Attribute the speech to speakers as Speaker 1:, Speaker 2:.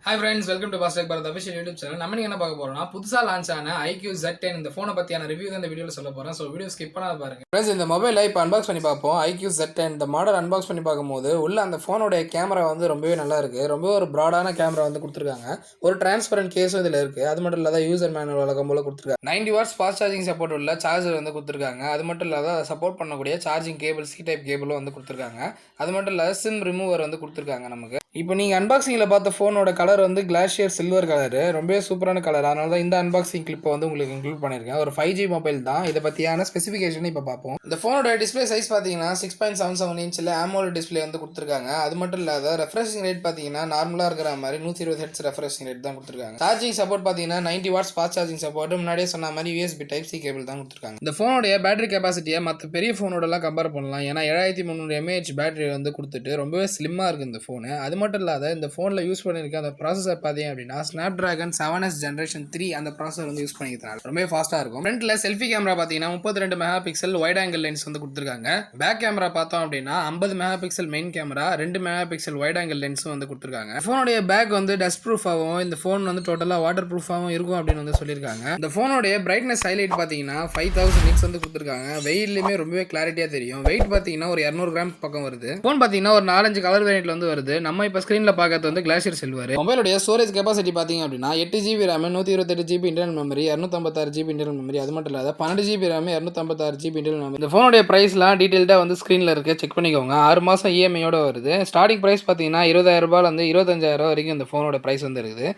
Speaker 1: Hi friends, welcome to Fast Tech Bharat official YouTube channel. நம்ம என்ன பார்க்க போறோம்னா புதுசா லான்ச் ஆன iQOO Z10 இந்த போனை பத்தியான ரிவ்யூ தான் இந்த வீடியோல சொல்ல போறேன். சோ வீடியோ ஸ்கிப் பண்ணாத பாருங்க. Friends, இந்த மொபைலை இப்போ அன்பாக்ஸ் பண்ணி பார்ப்போம். iQOO Z10 இந்த மாடல் அன்பாக்ஸ் பண்ணி பார்க்கும்போது உள்ள அந்த போனோட கேமரா வந்து ரொம்பவே நல்லா இருக்கு. ரொம்ப ஒரு பிராடான கேமரா வந்து கொடுத்திருக்காங்க. ஒரு டிரான்ஸ்பரண்ட் கேஸும் இதுல இருக்கு. அது மட்டும் இல்லாத யூசர் மேனுவல் வழக்கம் போல கொடுத்திருக்காங்க. 90 வாட்ஸ் ஃபாஸ்ட் சார்ஜிங் சப்போர்ட் உள்ள சார்ஜர் வந்து கொடுத்திருக்காங்க. அது மட்டும் இல்லாத அதை சப்போர்ட் பண்ணக்கூடிய சார்ஜிங் கேபிள் சி டைப் கேபிளும் வந்து கொடுத்திருக்காங்க. அது மட்டும் இல்லாத சிம் ரிமூவர் வந்து கொடுத்திருக்காங்க நமக்கு. இப்போ நீங்கள் அன்பாக்சிங்கில் பார்த்த ஃபோனோட கலர் வந்து கிளாஷியர் சில்வர் கலரு, ரொம்பவே சூப்பரான கலர். அதனால தான் இந்த அன்பாக்சிங் கிளிப்பை வந்து உங்களுக்கு இன்க்ளூட் பண்ணியிருக்கேன். ஒரு 5G மொபைல் தான். இதை பற்றியான ஸ்பெசிஃபிகேஷன் இப்போ பார்ப்போம். இந்த ஃபோனோட டிஸ்பிளே சைஸ் பார்த்தீங்கன்னா 6.77 இன்ச்சில் AMOLED டிஸ்பிளே வந்து கொடுத்துருக்காங்க. அது மட்டும் இல்லாத ரெஃப்ரெஷிங் ரேட் பார்த்தீங்கன்னா நார்மலாக இருக்கிற மாதிரி 120 Hz ரெஃப்ரெஷிங் ரேட் தான் கொடுத்துருக்காங்க. சார்ஜிங் சப்போர்ட் பார்த்தீங்கன்னா 90 வாட்ஸ் ஃபாஸ்ட் சார்ஜிங் சப்போர்ட், முன்னாடியே சொன்ன மாதிரி USB டைப் சி கேபிள் தான் கொடுத்துருக்காங்க. இந்த ஃபோனோடைய பேட்டரி கெப்பாசிட்டியை மற்ற பெரிய ஃபோனோடலாம் கம்பேர் பண்ணலாம். ஏன்னா 7300 mAh பேட்டரி வந்து கொடுத்துட்டு ரொம்பவே ஸ்லிம்மாக இருக்குது இந்த ஃபோனு. அது மட்டும் இல்லாத இந்த ஃபோனில் யூஸ் பண்ணியிருக்க அந்த ப்ராசஸர் பார்த்தீங்க அப்படின்னா Snapdragon 7S Generation 3 அந்த ப்ராசஸர் வந்து யூஸ் பண்ணிக்கிறதுனால ரொம்பவே ஃபாஸ்ட்டாக இருக்கும். ஃப்ரண்ட்டில் செல்ஃபி கேமரா பார்த்தீங்கன்னா 32 mega pixel wide angle lens வந்து கொடுத்துருக்காங்க. பேக் கேமரா பார்த்தோம் அப்படின்னா 50 mega pixel main camera, 2 mega pixel wide angle லென்ஸும் வந்து கொடுத்துருக்காங்க. ஃபோனுடைய பேக் வந்து டஸ்ட் ப்ரூஃபாகவும் இந்த ஃபோன் வந்து டோட்டலாக வாட்டர் ப்ரூஃபாகவும் இருக்கும் அப்படின்னு வந்து சொல்லியிருக்காங்க. இந்த ஃபோனுடைய பிரைட்னஸ் ஹைலைட் பார்த்தீங்கன்னா 5000 nits வந்து கொடுத்துருக்காங்க. வெயிலுமே ரொம்பவே கிளாரிட்டியாக தெரியும். வெயிட் பார்த்தீங்கன்னா ஒரு 200 கிராம் பக்கம் வருது. ஃபோன் பார்த்தீங்கன்னா ஒரு 4-5 கலர் வேரியன்ட்ல வந்து வருது. நம்ம இப்போ ஸ்க்ரீனில் பார்க்கறது வந்து கிளாஷியர் சில்வர். மொபைலுடைய ஸ்டோரேஜ் கெபாசிட்டி பார்த்தீங்க அப்படின்னா 8GB RAM, 128GB internal memory, 256GB internal memory. அது மட்டும் இல்லாத 12GB RAM, 256GB internal memory. இந்த ஃபோனுடைய பிரைஸ்லாம் டீட்டெயில்டாக வந்து ஸ்க்ரீனில் இருக்கு, செக் பண்ணிக்கோங்க. 6 மாதம் இஎம்ஐயோட வருது. ஸ்டார்டிங் பிரைஸ் பார்த்தீங்கன்னா 20,000 ரூபாயிலிருந்து 25,000 வரைக்கும் இந்த ஃபோனோட பிரைஸ் வந்து இருக்குது.